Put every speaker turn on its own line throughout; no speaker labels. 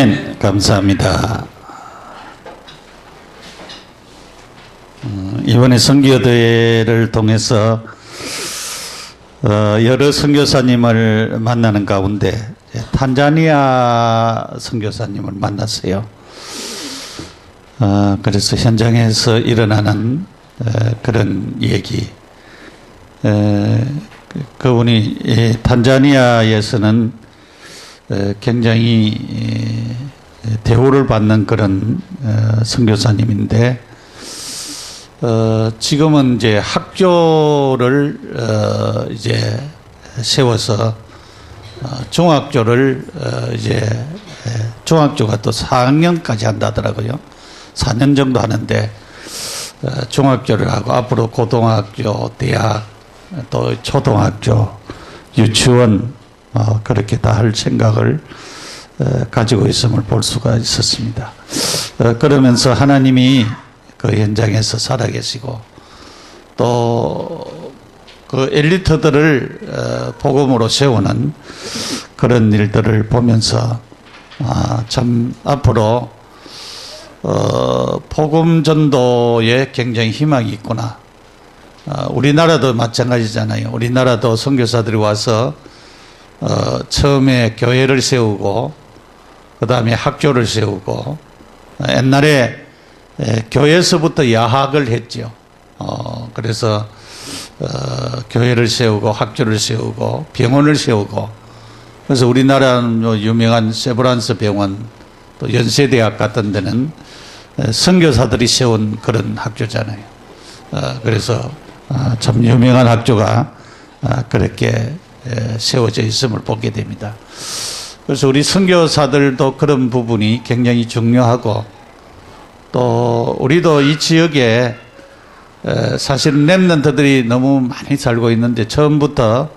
아멘. 감사합니다. 이번에 선교대회를 통해서 여러 선교사님을 만나는 가운데 탄자니아 선교사님을 만났어요. 그래서 현장에서 일어나는 그런 얘기, 그분이 탄자니아에서는 굉장히 대우를 받는 그런 선교사님인데, 지금은 이제 학교를 이제 세워서 중학교를 이제 중학교가 또 4학년까지 한다더라고요. 4년 정도 하는데 중학교를 하고 앞으로 고등학교, 대학, 또 초등학교, 유치원 그렇게 다 할 생각을 가지고 있음을 볼 수가 있었습니다. 그러면서 하나님이 그 현장에서 살아계시고 또 그 엘리트들을 복음으로 세우는 그런 일들을 보면서 참 앞으로 복음 전도에 굉장히 희망이 있구나. 우리나라도 마찬가지잖아요. 우리나라도 선교사들이 와서 처음에 교회를 세우고 그 다음에 학교를 세우고 옛날에 교회에서부터 야학을 했죠. 그래서 교회를 세우고 학교를 세우고 병원을 세우고, 그래서 우리나라는 유명한 세브란스 병원 또 연세대학 같은 데는 선교사들이 세운 그런 학교잖아요. 그래서 참 유명한 학교가 그렇게 세워져 있음을 보게 됩니다. 그래서 우리 선교사들도 그런 부분이 굉장히 중요하고, 또 우리도 이 지역에 사실은 렘넌트들이 너무 많이 살고 있는데 처음부터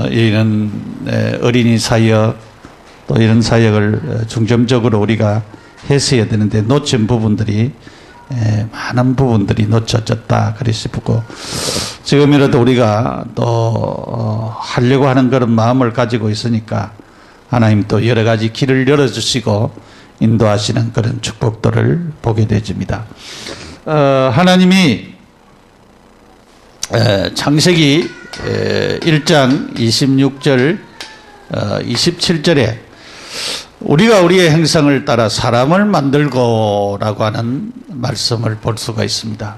이런 어린이 사역 또 이런 사역을 중점적으로 우리가 했어야 되는데 놓친 부분들이 많은 부분들이 놓쳐졌다 그리 싶고, 지금이라도 우리가 또 하려고 하는 그런 마음을 가지고 있으니까 하나님 또 여러 가지 길을 열어주시고 인도하시는 그런 축복들을 보게 되집니다. 하나님이 창세기 1장 26절 27절에 우리가 우리의 형상을 따라 사람을 만들고 라고 하는 말씀을 볼 수가 있습니다.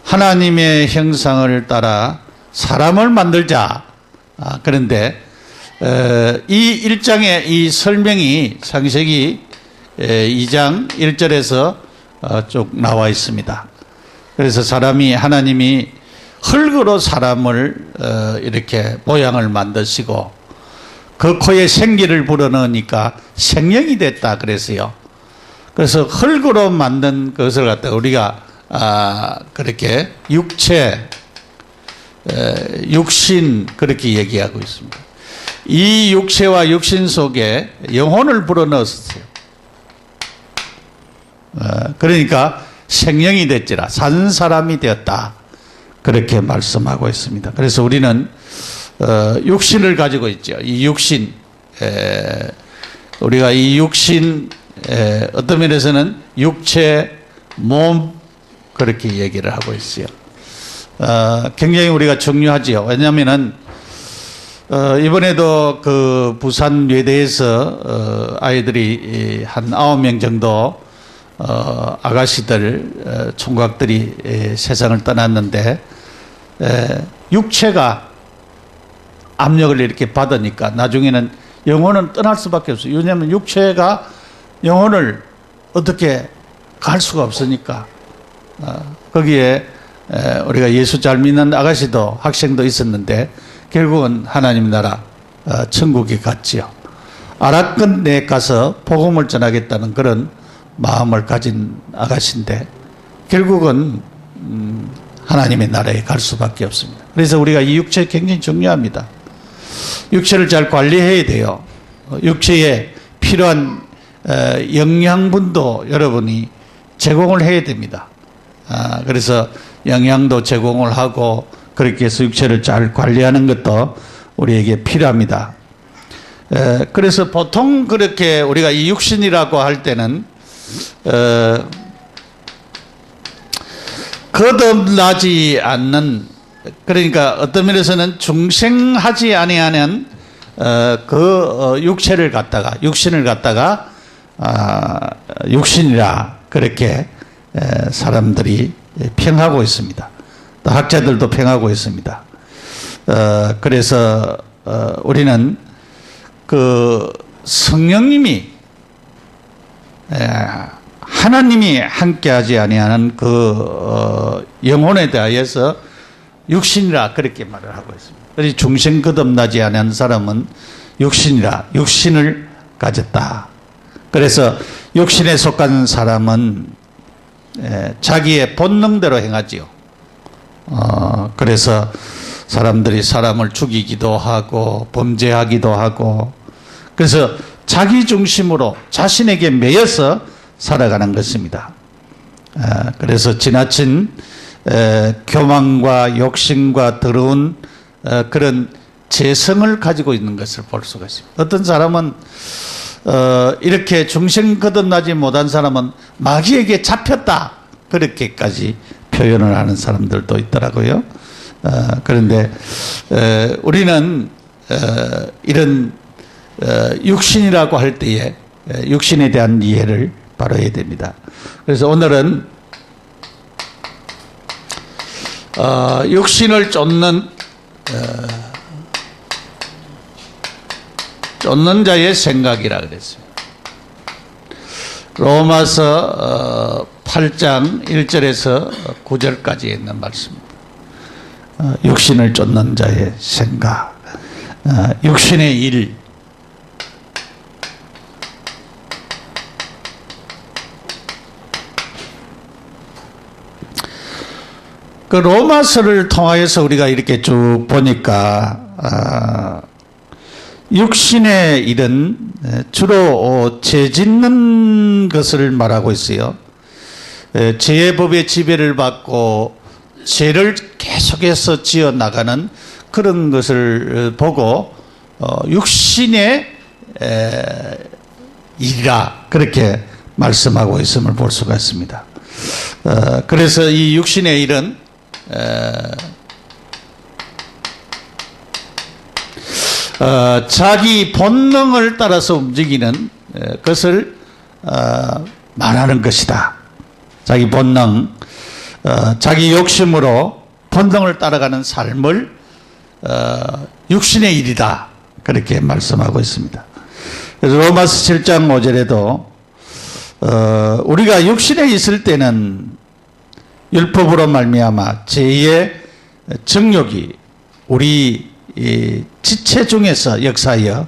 하나님의 형상을 따라 사람을 만들자. 그런데 이 1장의 이 설명이 창세기 2장 1절에서 쭉 나와 있습니다. 그래서 하나님이 흙으로 사람을 이렇게 모양을 만드시고 그 코에 생기를 불어넣으니까 생명이 됐다 그랬어요. 그래서 흙으로 만든 것을 갖다가 우리가 그렇게 육체, 육신 그렇게 얘기하고 있습니다. 이 육체와 육신 속에 영혼을 불어넣었어요. 그러니까 생명이 됐지라 산 사람이 되었다 그렇게 말씀하고 있습니다. 그래서 우리는 육신을 가지고 있죠. 이 육신, 우리가 이 육신 어떤 면에서는 육체, 몸 그렇게 얘기를 하고 있어요. 굉장히 우리가 중요하지요. 왜냐하면은 이번에도 그 부산 외대에서 아이들이 한 9명 정도 아가씨들, 총각들이 세상을 떠났는데 육체가 압력을 이렇게 받으니까 나중에는 영혼은 떠날 수밖에 없어요. 왜냐하면 육체가 영혼을 어떻게 갈 수가 없으니까. 거기에 우리가 예수 잘 믿는 아가씨도 학생도 있었는데 결국은 하나님 나라 천국에 갔지요. 아랍권에 가서 복음을 전하겠다는 그런 마음을 가진 아가씨인데 결국은 하나님의 나라에 갈 수밖에 없습니다. 그래서 우리가 이 육체 굉장히 중요합니다. 육체를 잘 관리해야 돼요. 육체에 필요한 영양분도 여러분이 제공을 해야 됩니다. 그래서 영양도 제공을 하고 그렇게 해서 육체를 잘 관리하는 것도 우리에게 필요합니다. 그래서 보통 그렇게 우리가 이 육신이라고 할 때는 거듭나지 않는, 그러니까 어떤 면에서는 중생하지 아니하는 육신을 갖다가 육신이라 그렇게 사람들이 평하고 있습니다. 또 학자들도 평하고 있습니다. 그래서 우리는 그 성령님이 하나님이 함께하지 아니하는 그 영혼에 대하여서 육신이라 그렇게 말을 하고 있습니다. 그래서 중생 거듭나지 않은 사람은 육신이라, 육신을 가졌다. 그래서 육신에 속한 사람은 자기의 본능대로 행하지요. 그래서 사람들이 사람을 죽이기도 하고 범죄하기도 하고, 그래서 자기 중심으로 자신에게 매여서 살아가는 것입니다. 그래서 지나친 교만과 욕심과 더러운 그런 재성을 가지고 있는 것을 볼 수가 있습니다. 어떤 사람은 이렇게 중생 거듭나지 못한 사람은 마귀에게 잡혔다, 그렇게까지 표현을 하는 사람들도 있더라고요. 그런데 우리는 이런 육신이라고 할 때에 육신에 대한 이해를 바로 해야 됩니다. 그래서 오늘은 육신을 쫓는 자의 생각이라 그랬어요. 로마서 8장 1절에서 9절까지 있는 말씀입니다. 육신을 쫓는 자의 생각, 육신의 일. 그 로마서를 통하여서 우리가 이렇게 쭉 보니까 육신의 일은 주로 죄 짓는 것을 말하고 있어요. 죄의 법의 지배를 받고 죄를 계속해서 지어 나가는 그런 것을 보고 육신의 일이라 그렇게 말씀하고 있음을 볼 수가 있습니다. 그래서 이 육신의 일은 자기 본능을 따라서 움직이는 것을 말하는 것이다. 자기 본능, 자기 욕심으로 본능을 따라가는 삶을 육신의 일이다, 그렇게 말씀하고 있습니다. 그래서 로마서 7장 5절에도 우리가 육신에 있을 때는 율법으로 말미암아 죄의 정욕이 우리 지체 중에서 역사하여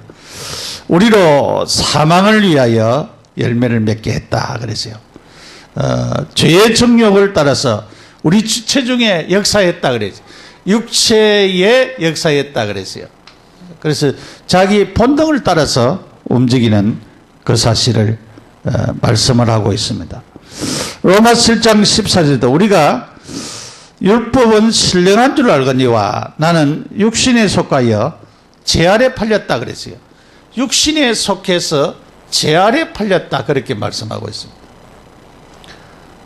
우리로 사망을 위하여 열매를 맺게 했다 그랬어요. 죄의 정욕을 따라서 우리 지체 중에 역사했다 그랬어요. 육체의 역사했다 그랬어요. 그래서 자기 본능을 따라서 움직이는 그 사실을 말씀을 하고 있습니다. 로마서 7장 14절도 우리가 율법은 신령한 줄 알거니와 나는 육신에 속하여 죄 아래 팔렸다 그랬어요. 육신에 속해서 죄 아래 팔렸다, 그렇게 말씀하고 있습니다.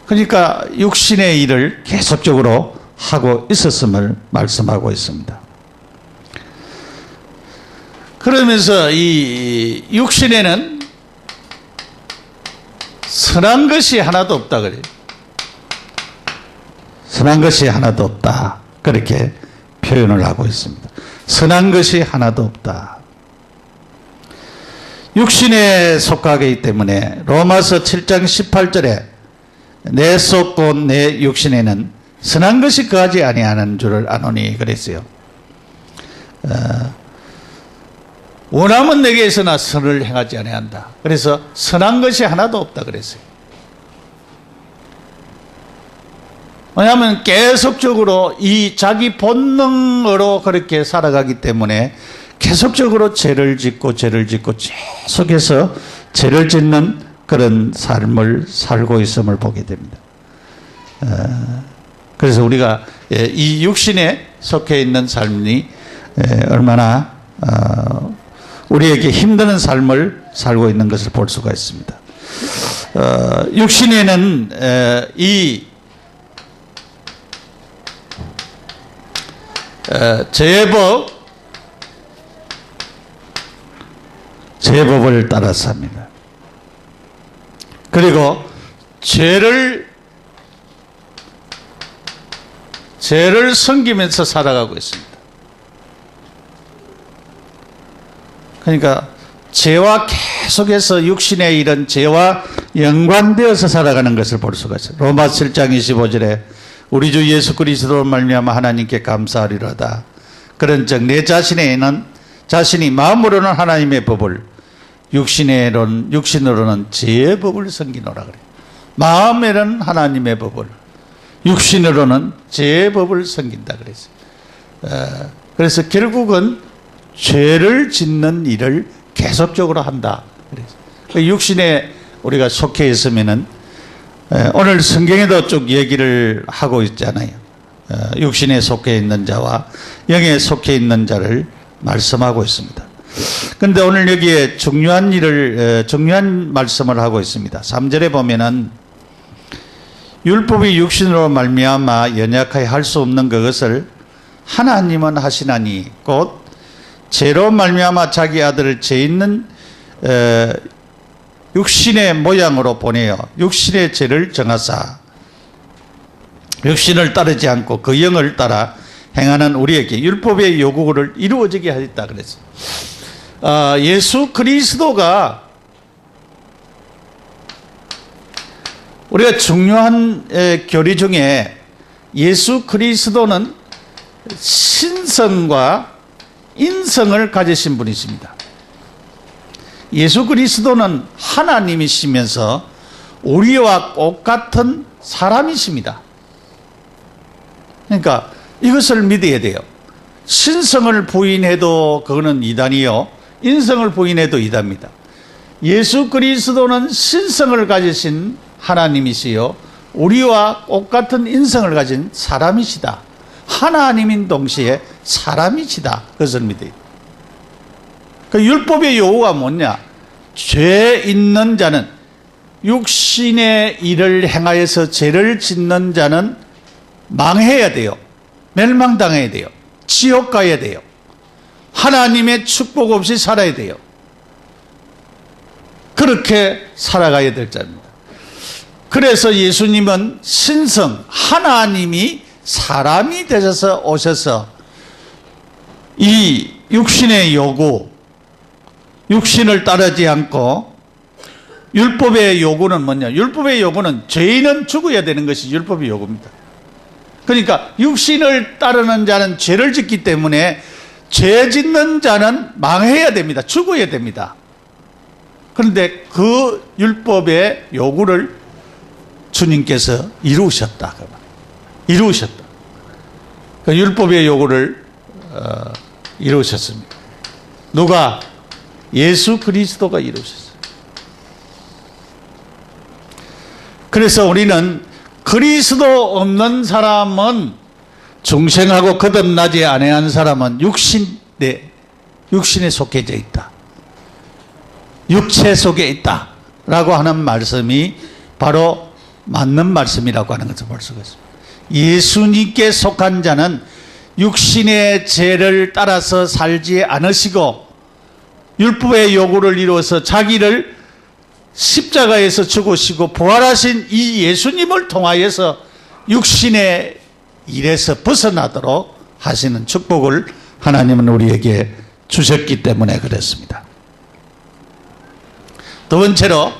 그러니까 육신의 일을 계속적으로 하고 있었음을 말씀하고 있습니다. 그러면서 이 육신에는 선한 것이 하나도 없다 그래요. 선한 것이 하나도 없다, 그렇게 표현을 하고 있습니다. 선한 것이 하나도 없다. 육신에 속하기 때문에 로마서 7장 18절에 내 속 곧 내 육신에는 선한 것이 거하지 아니하는 줄을 아노니 그랬어요. 원함은 내게 있으나 선을 행하지 아니한다. 그래서 선한 것이 하나도 없다 그랬어요. 왜냐하면 계속적으로 이 자기 본능으로 그렇게 살아가기 때문에 계속적으로 죄를 짓고 계속해서 죄를 짓는 그런 삶을 살고 있음을 보게 됩니다. 그래서 우리가 이 육신에 속해 있는 삶이 얼마나 우리에게 힘드는 삶을 살고 있는 것을 볼 수가 있습니다. 육신에는 이 제법을 따라서 합니다. 그리고 죄를 섬기면서 살아가고 있습니다. 그러니까 죄와 계속해서 육신의 이런 죄와 연관되어서 살아가는 것을 볼 수가 있어요. 로마서 7장 25절에 우리 주 예수 그리스도로 말미암아 하나님께 감사하리로다. 그런즉 내 자신이 마음으로는 하나님의 법을 육신으로는 죄의 법을 섬기노라 그래요. 마음에는 하나님의 법을, 육신으로는 죄의 법을 섬긴다 그랬어요. 그래서 결국은 죄를 짓는 일을 계속적으로 한다 그랬어요. 육신에 우리가 속해 있으면은 오늘 성경에도 쭉 얘기를 하고 있잖아요. 육신에 속해 있는 자와 영에 속해 있는 자를 말씀하고 있습니다. 그런데 오늘 여기에 중요한 말씀을 하고 있습니다. 3절에 보면은 율법이 육신으로 말미암아 연약하여 할 수 없는 그것을 하나님은 하시나니 곧 죄로 말미암아 자기 아들을 죄 있는 육신의 모양으로 보내어 육신의 죄를 정하사 육신을 따르지 않고 그 영을 따라 행하는 우리에게 율법의 요구를 이루어지게 하였다 그랬어요. 예수 그리스도가 우리가 중요한 교리 중에 예수 그리스도는 신성과 인성을 가지신 분이십니다. 예수 그리스도는 하나님이시면서 우리와 똑같은 사람이십니다. 그러니까 이것을 믿어야 돼요. 신성을 부인해도 그거는 이단이요, 인성을 부인해도 이단입니다. 예수 그리스도는 신성을 가지신 하나님이시요 우리와 똑같은 인성을 가진 사람이시다. 하나님인 동시에 사람이시다. 그것을 믿어요. 그 율법의 요구가 뭐냐? 죄 있는 자는, 육신의 일을 행하여서 죄를 짓는 자는 망해야 돼요. 멸망당해야 돼요. 지옥 가야 돼요. 하나님의 축복 없이 살아야 돼요. 그렇게 살아가야 될 자입니다. 그래서 예수님은 신성, 하나님이 사람이 되셔서 오셔서 이 육신의 요구, 육신을 따르지 않고, 율법의 요구는 뭐냐? 율법의 요구는 죄인은 죽어야 되는 것이 율법의 요구입니다. 그러니까 육신을 따르는 자는 죄를 짓기 때문에 죄 짓는 자는 망해야 됩니다. 죽어야 됩니다. 그런데 그 율법의 요구를 주님께서 이루셨다. 이루셨다. 그 율법의 요구를 이루셨습니다. 누가? 예수 그리스도가 이루셨어요. 그래서 우리는 그리스도 없는 사람은, 중생하고 거듭나지 아니한 사람은 육신에 속해져 있다. 육체 속에 있다. 라고 하는 말씀이 바로 맞는 말씀이라고 하는 것을 볼 수가 있습니다. 예수님께 속한 자는 육신의 죄를 따라서 살지 않으시고 율법의 요구를 이루어서 자기를 십자가에서 죽으시고 부활하신 이 예수님을 통하여서 육신의 일에서 벗어나도록 하시는 축복을 하나님은 우리에게 주셨기 때문에 그렇습니다. 두 번째로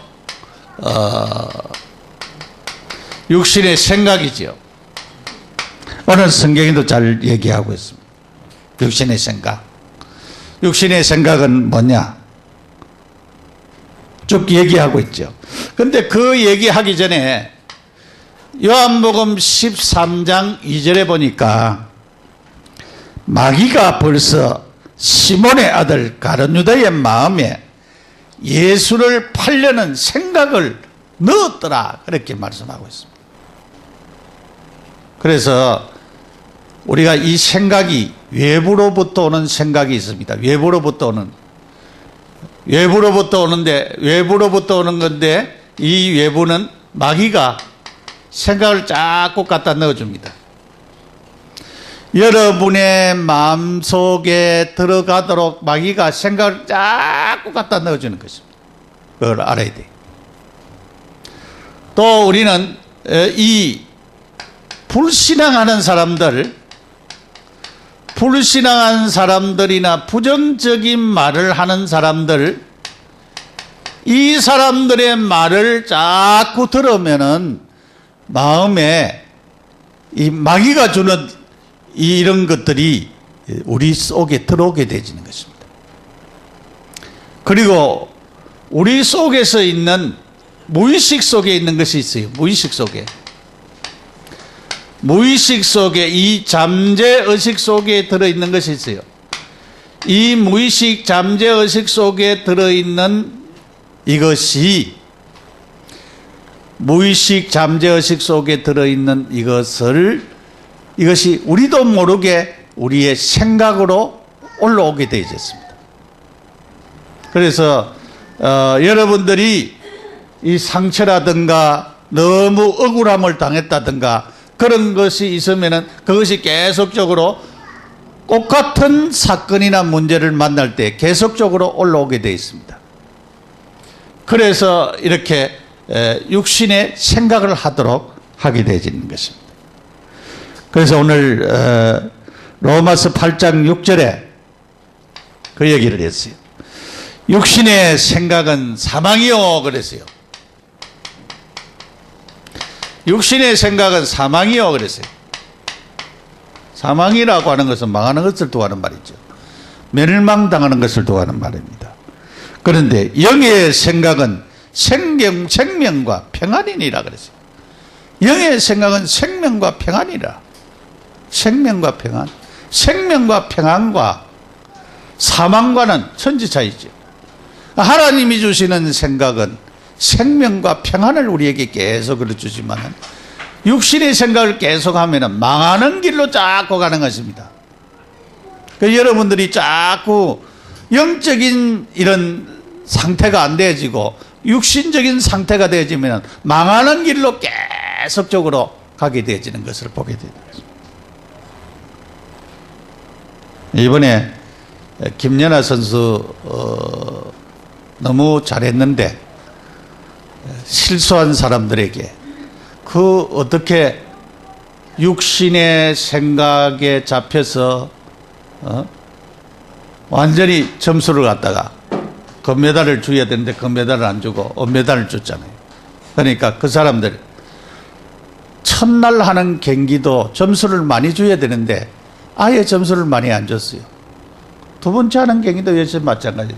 육신의 생각이지요. 오늘 성경에도 잘 얘기하고 있습니다. 육신의 생각. 육신의 생각은 뭐냐? 쭉 얘기하고 있죠. 그런데 그 얘기하기 전에 요한복음 13장 2절에 보니까 마귀가 벌써 시몬의 아들 가룟유다의 마음에 예수를 팔려는 생각을 넣었더라. 그렇게 말씀하고 있습니다. 그래서 우리가 이 생각이 외부로부터 오는 생각이 있습니다. 외부로부터 오는. 외부로부터 오는 건데 이 외부는 마귀가 생각을 자꾸 갖다 넣어줍니다. 여러분의 마음속에 들어가도록 마귀가 생각을 자꾸 갖다 넣어주는 것입니다. 그걸 알아야 돼요. 또 우리는 이 불신앙하는 사람들이나 부정적인 말을 하는 사람들, 이 사람들의 말을 자꾸 들으면은 마음에 이 마귀가 주는 이런 것들이 우리 속에 들어오게 되지는 것입니다. 그리고 우리 속에서 있는 무의식 속에 있는 것이 있어요. 무의식 속에 이 잠재의식 속에 들어있는 것이 있어요. 이 무의식 잠재의식 속에 들어있는 이것이 무의식 잠재의식 속에 들어있는 이것이 우리도 모르게 우리의 생각으로 올라오게 되어 있습니다. 그래서 여러분들이 이 상처라든가 너무 억울함을 당했다든가 그런 것이 있으면은 그것이 계속적으로 똑같은 사건이나 문제를 만날 때 계속적으로 올라오게 되어 있습니다. 그래서 이렇게 육신의 생각을 하게 되어지는 것입니다. 그래서 오늘 로마서 8장 6절에 그 얘기를 했어요. 육신의 생각은 사망이요 그랬어요. 육신의 생각은 사망이요 그랬어요. 사망이라고 하는 것은 망하는 것을 도하는 말이죠. 멸망당하는 것을 도하는 말입니다. 그런데 영의 생각은 생명과 평안이니라 그랬어요. 영의 생각은 생명과 평안이라. 생명과 평안. 생명과 평안과 사망과는 천지차이죠. 하나님이 주시는 생각은 생명과 평안을 우리에게 계속 주지만 육신의 생각을 계속하면 망하는 길로 자꾸 가는 것입니다. 여러분들이 자꾸 영적인 이런 상태가 안 되어지고 육신적인 상태가 되어지면 망하는 길로 계속적으로 가게 되어지는 것을 보게 됩니다. 이번에 김연아 선수 너무 잘했는데 실수한 사람들에게 그 어떻게 육신의 생각에 잡혀서 완전히 점수를 갖다가 금메달을 줘야 되는데 금메달을 안 주고 은메달을 줬잖아요. 그러니까 그 사람들 첫날 하는 경기도 점수를 많이 줘야 되는데 아예 점수를 많이 안 줬어요. 두 번째 하는 경기도 역시 마찬가지죠.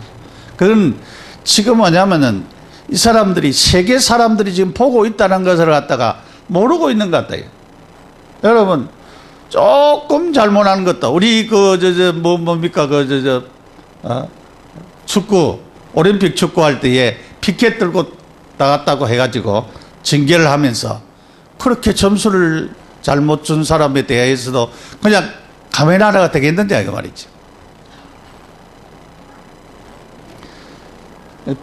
그건 지금 뭐냐면은 이 사람들이 세계 사람들이 지금 보고 있다는 것을 갖다가 모르고 있는 것 같아요. 여러분 조금 잘못하는 것도 우리 뭡니까 축구 올림픽 축구 할 때에 피켓 들고 나갔다고 해가지고 징계를 하면서 그렇게 점수를 잘못 준 사람에 대해서도 그냥 카메라가 되겠는데 그 말이죠.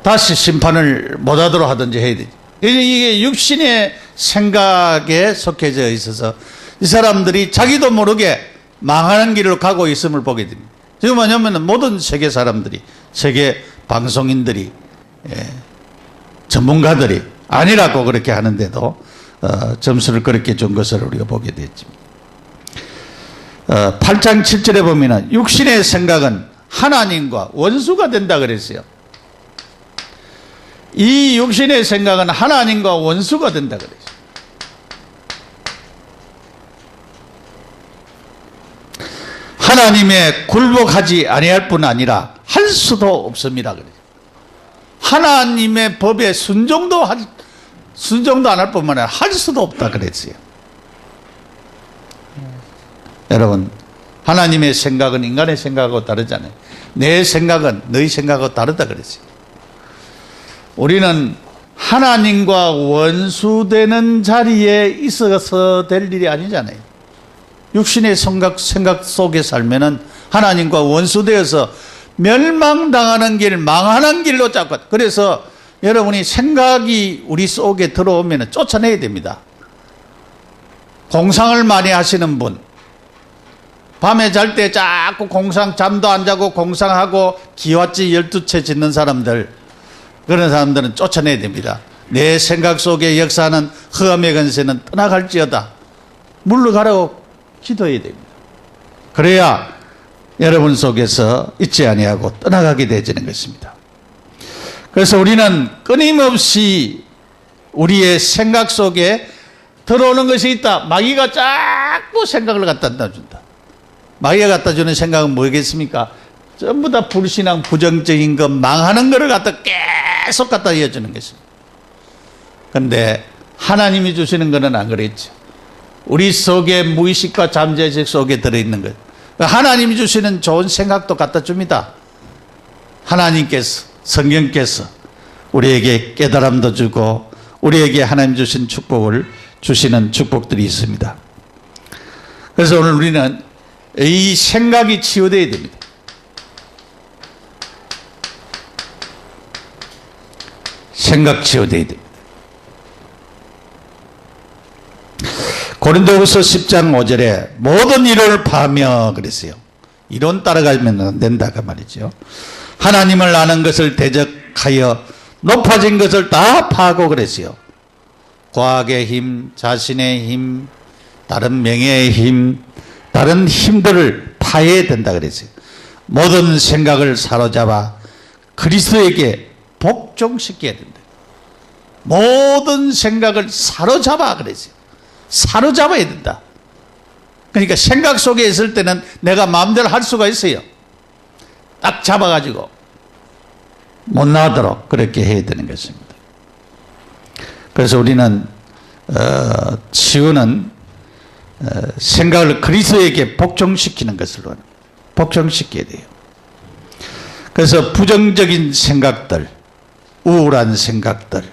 다시 심판을 못하도록 하든지 해야 되지. 이게 육신의 생각에 속해져 있어서 이 사람들이 자기도 모르게 망하는 길을 가고 있음을 보게 됩니다. 지금 뭐냐면 모든 세계 사람들이, 세계 방송인들이, 전문가들이 아니라고 그렇게 하는데도 점수를 그렇게 준 것을 우리가 보게 됐죠. 8장 7절에 보면 육신의 생각은 하나님과 원수가 된다 그랬어요. 이 육신의 생각은 하나님과 원수가 된다 그랬어요. 하나님의 굴복하지 아니할 뿐 아니라 할 수도 없습니다 그래요. 하나님의 법에 순종도 안 할 뿐만 아니라 할 수도 없다 그랬어요. 여러분 하나님의 생각은 인간의 생각하고 다르잖아요. 내 생각은 너희 생각하고 다르다 그랬어요. 우리는 하나님과 원수되는 자리에 있어서 될 일이 아니잖아요. 육신의 생각 속에 살면은 하나님과 원수되어서 멸망당하는 길, 망하는 길로 자꾸. 그래서 여러분이 생각이 우리 속에 들어오면 쫓아내야 됩니다. 공상을 많이 하시는 분, 밤에 잘 때 자꾸 공상, 잠도 안 자고 공상하고 기와집 12채 짓는 사람들, 그런 사람들은 쫓아내야 됩니다. 내 생각 속에 역사하는 흑암의 권세는 떠나갈지어다. 물러가라고 기도해야 됩니다. 그래야 여러분 속에서 잊지 아니하고 떠나가게 되지는 것입니다. 그래서 우리는 끊임없이 우리의 생각 속에 들어오는 것이 있다. 마귀가 자꾸 생각을 갖다 준다. 마귀가 갖다 주는 생각은 뭐겠습니까? 전부 다 불신앙, 부정적인 것, 망하는 것을 갖다 계속 갖다 이어주는 것입니다. 그런데 하나님이 주시는 것은 안 그랬죠. 우리 속에 무의식과 잠재의식 속에 들어있는 것. 하나님이 주시는 좋은 생각도 갖다 줍니다. 하나님께서, 성경께서 우리에게 깨달음도 주고 우리에게 하나님 주신 축복을 주시는 축복들이 있습니다. 그래서 오늘 우리는 이 생각이 치유되어야 됩니다. 생각 치유되어야 됩니다. 고린도후서 10장 5절에 모든 이론을 파하며 그랬어요. 이론 따라가면 안 된다 그 말이죠. 하나님을 아는 것을 대적하여 높아진 것을 다 파하고 그랬어요. 과학의 힘, 자신의 힘, 다른 명예의 힘, 다른 힘들을 파해야 된다 그랬어요. 모든 생각을 사로잡아 그리스도에게 복종시켜야 된다. 모든 생각을 사로잡아 그랬어요. 사로잡아야 된다. 그러니까 생각 속에 있을 때는 내가 마음대로 할 수가 있어요. 딱 잡아가지고 못 나가도록 그렇게 해야 되는 것입니다. 그래서 우리는 치유는 생각을 그리스도에게 복종시키는 것으로 복종시켜야 돼요. 그래서 부정적인 생각들, 우울한 생각들,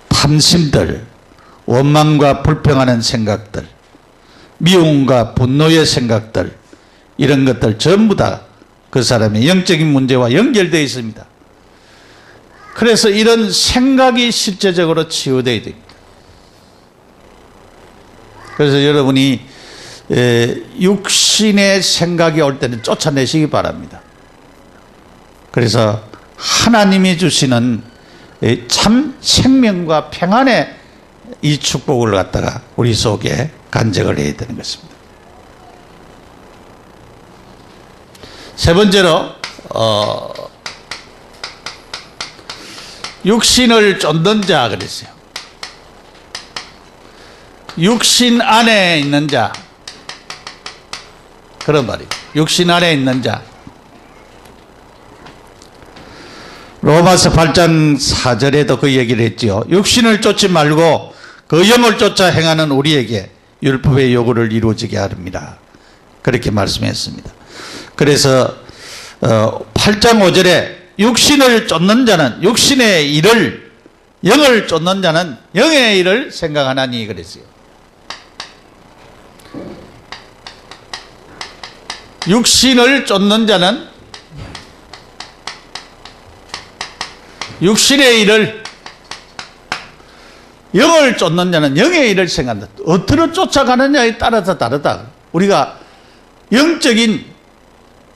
탐심들, 원망과 불평하는 생각들, 미움과 분노의 생각들, 이런 것들 전부 다 그 사람의 영적인 문제와 연결되어 있습니다. 그래서 이런 생각이 실제적으로 치유되어야 됩니다. 그래서 여러분이 육신의 생각이 올 때는 쫓아내시기 바랍니다. 그래서 하나님이 주시는 참 생명과 평안의 이 축복을 갖다가 우리 속에 간직을 해야 되는 것입니다. 세 번째로 육신을 쫓는 자 그랬어요. 육신 안에 있는 자, 그런 말이에요. 육신 안에 있는 자. 로마서 8장 4절에도 그 얘기를 했죠. 육신을 쫓지 말고 그 영을 쫓아 행하는 우리에게 율법의 요구를 이루어지게 하렵니다. 그렇게 말씀했습니다. 그래서 8장 5절에 육신을 쫓는 자는 육신의 일을, 영을 쫓는 자는 영의 일을 생각하나니 그랬어요. 육신을 쫓는 자는 육신의 일을, 영을 쫓는 자는 영의 일을 생각한다. 어떻게 쫓아가느냐에 따라서 다르다. 우리가 영적인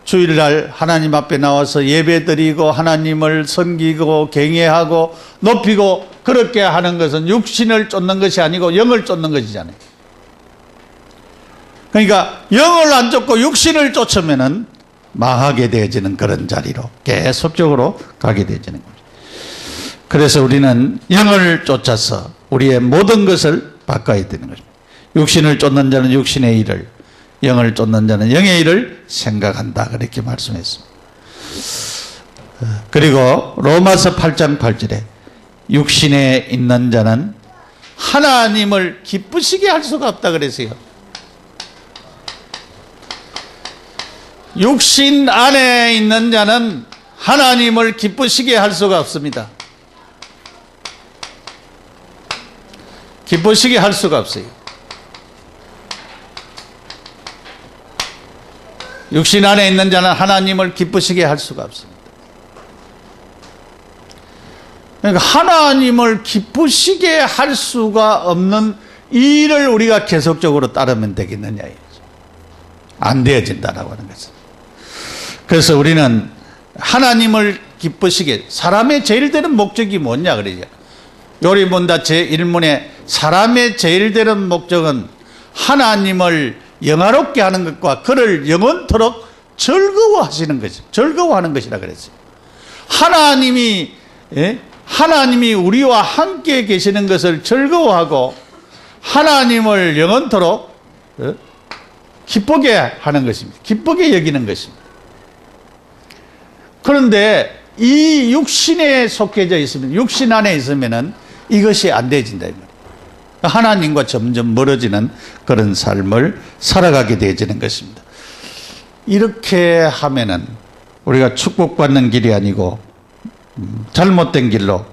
주일날 하나님 앞에 나와서 예배드리고 하나님을 섬기고 경외하고 높이고 그렇게 하는 것은 육신을 쫓는 것이 아니고 영을 쫓는 것이잖아요. 그러니까 영을 안 쫓고 육신을 쫓으면은 망하게 되어지는 그런 자리로 계속적으로 가게 되어지는 거죠. 그래서 우리는 영을 쫓아서 우리의 모든 것을 바꿔야 되는 거죠. 육신을 쫓는 자는 육신의 일을, 영을 쫓는 자는 영의 일을 생각한다. 그렇게 말씀했습니다. 그리고 로마서 8장 8절에 육신에 있는 자는 하나님을 기쁘시게 할 수가 없다 그랬어요. 육신 안에 있는 자는 하나님을 기쁘시게 할 수가 없습니다. 기쁘시게 할 수가 없어요. 육신 안에 있는 자는 하나님을 기쁘시게 할 수가 없습니다. 그러니까 하나님을 기쁘시게 할 수가 없는 이 일을 우리가 계속적으로 따르면 되겠느냐, 안 되어진다라고 하는 것입니다. 그래서 우리는 하나님을 기쁘시게, 사람의 제일 되는 목적이 뭐냐 그러죠. 요리문답 제1문에 사람의 제일 되는 목적은 하나님을 영화롭게 하는 것과 그를 영원토록 즐거워하시는 것이, 즐거워하는 것이라 그랬어요. 하나님이 우리와 함께 계시는 것을 즐거워하고 하나님을 영원토록 기쁘게 하는 것입니다. 기쁘게 여기는 것입니다. 그런데 이 육신에 속해져 있으면, 육신 안에 있으면은 이것이 안 되어진다 이 말이에요. 하나님과 점점 멀어지는 그런 삶을 살아가게 되어지는 것입니다. 이렇게 하면은 우리가 축복받는 길이 아니고 잘못된 길로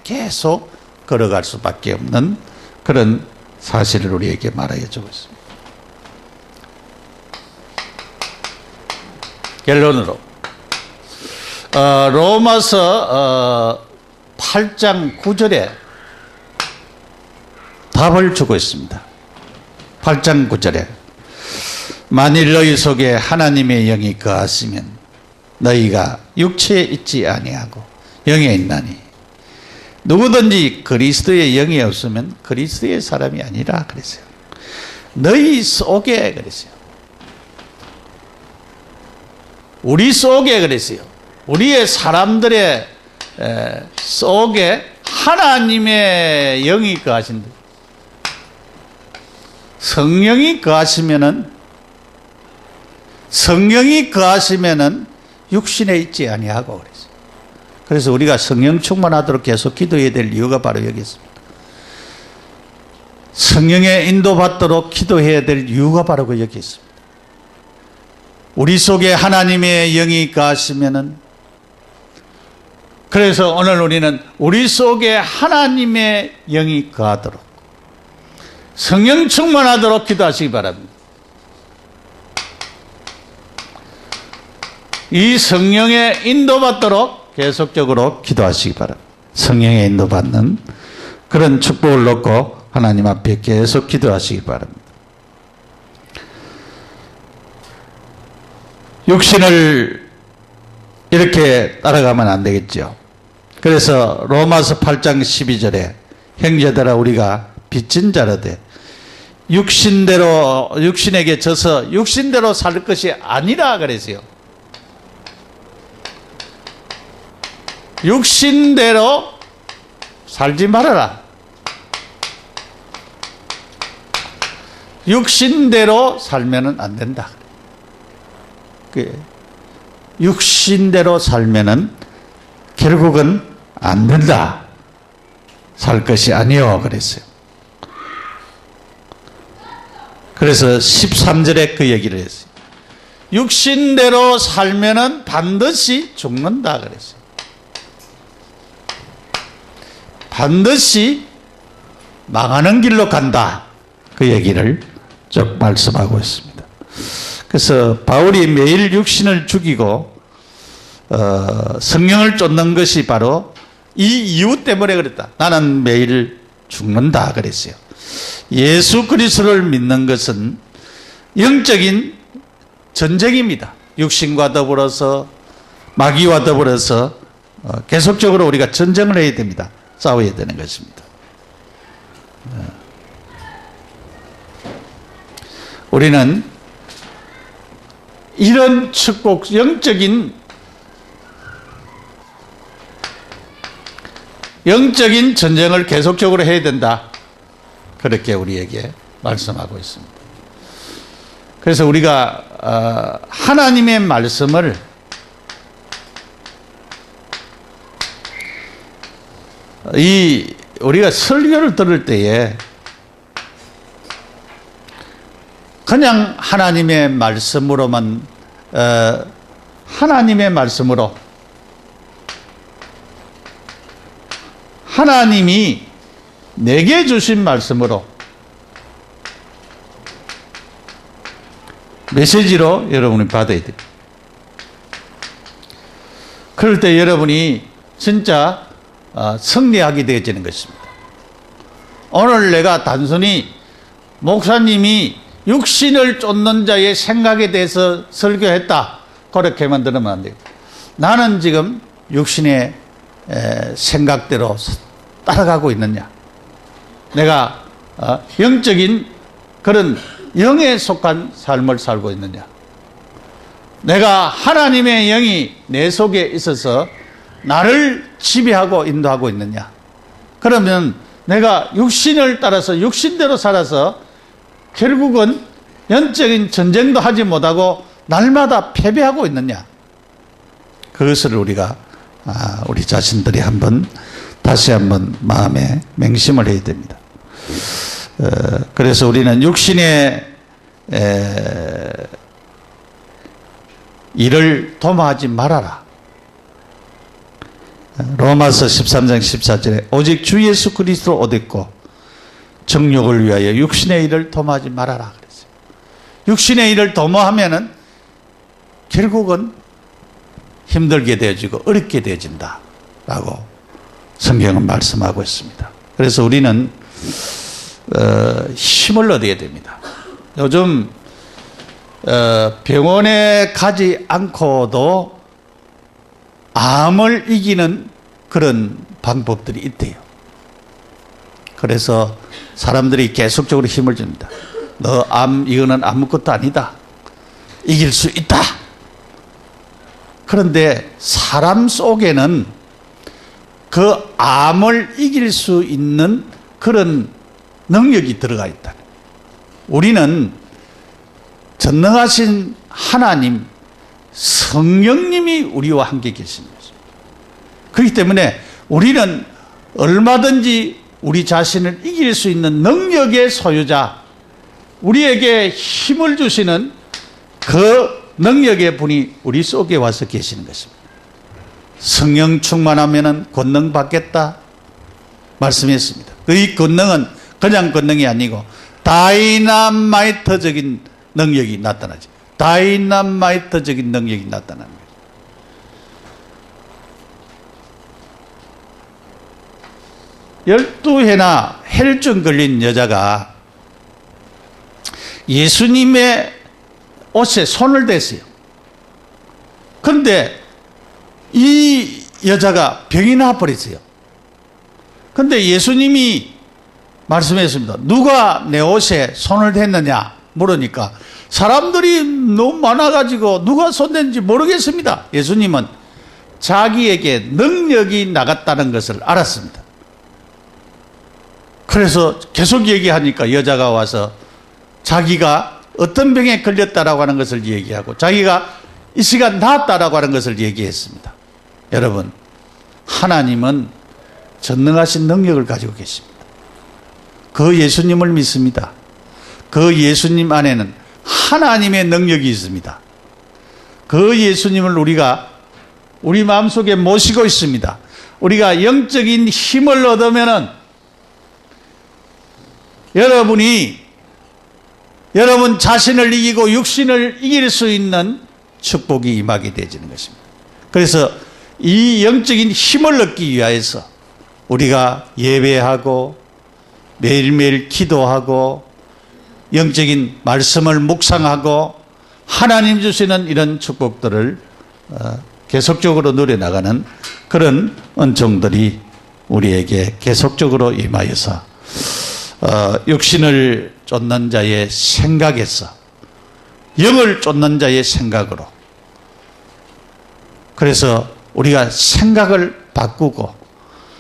계속 걸어갈 수밖에 없는 그런 사실을 우리에게 말하여 주고 있습니다. 결론으로 로마서 8장 9절에 답을 주고 있습니다. 8장 9절에 만일 너희 속에 하나님의 영이 거하시면 너희가 육체에 있지 아니하고 영에 있나니 누구든지 그리스도의 영이 없으면 그리스도의 사람이 아니라 그랬어요. 너희 속에 그랬어요. 우리 속에 그랬어요. 우리의 사람들의 속에 하나님의 영이 거하신다. 성령이 거하시면은 육신에 있지 아니하고 그랬어요. 그래서 우리가 성령 충만하도록 계속 기도해야 될 이유가 바로 여기 있습니다. 성령의 인도받도록 기도해야 될 이유가 바로 여기 있습니다. 우리 속에 하나님의 영이 거하시면은, 그래서 오늘 우리는 우리 속에 하나님의 영이 거하도록 성령 충만하도록 기도하시기 바랍니다. 이 성령의 인도받도록 계속적으로 기도하시기 바랍니다. 성령의 인도받는 그런 축복을 놓고 하나님 앞에 계속 기도하시기 바랍니다. 육신을 이렇게 따라가면 안 되겠죠. 그래서 로마서 8장 12절에 형제들아 우리가 빚진 자라되 육신에게 져서 육신대로 살 것이 아니라 그랬어요. 육신대로 살지 말아라. 육신대로 살면은 안 된다. 육신대로 살면은 결국은 안 된다. 살 것이 아니요 그랬어요. 그래서 13절에 그 얘기를 했어요. 육신대로 살면은 반드시 죽는다 그랬어요. 반드시 망하는 길로 간다. 그 얘기를 쭉 말씀하고 있습니다. 그래서 바울이 매일 육신을 죽이고 성령을 쫓는 것이 바로 이 이유 때문에 그랬다. 나는 매일 죽는다 그랬어요. 예수 그리스도를 믿는 것은 영적인 전쟁입니다. 육신과 더불어서 마귀와 더불어서 계속적으로 우리가 전쟁을 해야 됩니다. 싸워야 되는 것입니다. 우리는 이런 축복, 영적인 전쟁을 계속적으로 해야 된다. 그렇게 우리에게 말씀하고 있습니다. 그래서 우리가 하나님의 말씀을 우리가 설교를 들을 때에 그냥 하나님의 말씀으로만 하나님의 말씀으로 하나님이 내게 주신 말씀으로 메시지로 여러분이 받아야 됩니다. 그럴 때 여러분이 진짜 승리하게 되어지는 것입니다. 오늘 내가 단순히 목사님이 육신을 쫓는 자의 생각에 대해서 설교했다, 그렇게만 들으면 안 돼요. 나는 지금 육신의 생각대로 따라가고 있느냐, 내가 영적인 그런 영에 속한 삶을 살고 있느냐, 내가 하나님의 영이 내 속에 있어서 나를 지배하고 인도하고 있느냐. 그러면 내가 육신을 따라서 육신대로 살아서 결국은 영적인 전쟁도 하지 못하고 날마다 패배하고 있느냐. 그것을 우리가 우리 자신들이 다시 한번 마음에 맹심을 해야 됩니다. 그래서 우리는 육신의 일을 도모하지 말아라. 로마서 13장 14절에 오직 주 예수 그리스도로 옷 입고 정욕을 위하여 육신의 일을 도모하지 말아라 그랬어요. 육신의 일을 도모하면은 결국은 힘들게 되어지고 어렵게 되어진다 라고 성경은 말씀하고 있습니다. 그래서 우리는 힘을 얻어야 됩니다. 요즘 병원에 가지 않고도 암을 이기는 그런 방법들이 있대요. 그래서 사람들이 계속적으로 힘을 줍니다. 너 이거는 아무것도 아니다, 이길 수 있다. 그런데 사람 속에는 그 암을 이길 수 있는 그런 능력이 들어가 있다. 우리는 전능하신 하나님, 성령님이 우리와 함께 계신 것입니다. 그렇기 때문에 우리는 얼마든지 우리 자신을 이길 수 있는 능력의 소유자, 우리에게 힘을 주시는 그 능력의 분이 우리 속에 와서 계시는 것입니다. 성령 충만하면 권능 받겠다 말씀했습니다. 이 권능은 그냥 권능이 아니고 다이나마이트적인 능력이 나타나죠. 다이나마이트적인 능력이 나타나는 거예요. 12회나 혈증 걸린 여자가 예수님의 옷에 손을 댔어요. 그런데 이 여자가 병이 나버렸어요. 그런데 예수님이 말씀했습니다. 누가 내 옷에 손을 댔느냐 물으니까 사람들이 너무 많아가지고 누가 손댔는지 모르겠습니다. 예수님은 자기에게 능력이 나갔다는 것을 알았습니다. 그래서 계속 얘기하니까 여자가 와서 자기가 어떤 병에 걸렸다라고 하는 것을 얘기하고 자기가 이 시간 나았다라고 하는 것을 얘기했습니다. 여러분, 하나님은 전능하신 능력을 가지고 계십니다. 그 예수님을 믿습니다. 그 예수님 안에는 하나님의 능력이 있습니다. 그 예수님을 우리가 우리 마음속에 모시고 있습니다. 우리가 영적인 힘을 얻으면은 여러분 자신을 이기고 육신을 이길 수 있는 축복이 임하게 되어지는 것입니다. 그래서 이 영적인 힘을 얻기 위하여서 우리가 예배하고 매일매일 기도하고 영적인 말씀을 묵상하고 하나님 주시는 이런 축복들을 계속적으로 누려나가는 그런 은총들이 우리에게 계속적으로 임하여서 육신을 쫓는 자의 생각에서 영을 쫓는 자의 생각으로, 그래서 우리가 생각을 바꾸고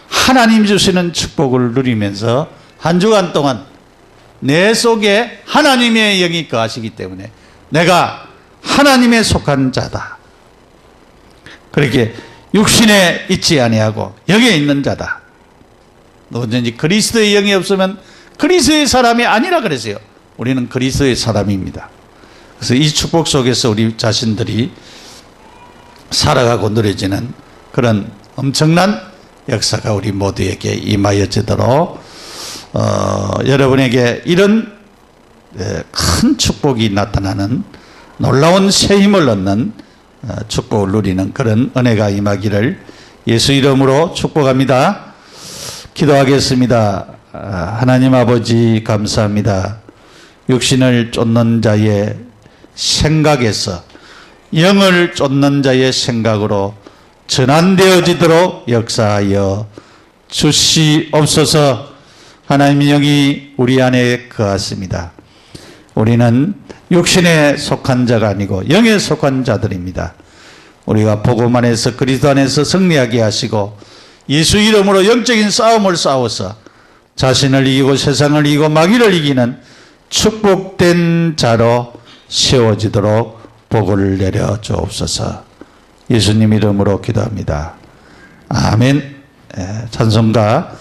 하나님 주시는 축복을 누리면서 한 주간 동안 내 속에 하나님의 영이 거하시기 때문에 내가 하나님에 속한 자다, 그렇게 육신에 있지 아니하고 영에 있는 자다. 누구든지 그리스도의 영이 없으면 그리스도의 사람이 아니라 그랬어요. 우리는 그리스도의 사람입니다. 그래서 이 축복 속에서 우리 자신들이 살아가고 누려지는 그런 엄청난 역사가 우리 모두에게 임하여지도록 여러분에게 이런 큰 축복이 나타나는 놀라운 새 힘을 얻는 축복을 누리는 그런 은혜가 임하기를 예수 이름으로 축복합니다. 기도하겠습니다. 하나님 아버지 감사합니다. 육신을 쫓는 자의 생각에서 영을 쫓는 자의 생각으로 전환되어지도록 역사하여 주시옵소서. 하나님의 영이 우리 안에 거하십니다. 우리는 육신에 속한 자가 아니고 영에 속한 자들입니다. 우리가 복음 안에서 그리스도 안에서 승리하게 하시고 예수 이름으로 영적인 싸움을 싸워서 자신을 이기고 세상을 이기고 마귀를 이기는 축복된 자로 세워지도록 복을 내려 주옵소서. 예수님 이름으로 기도합니다. 아멘. 찬송가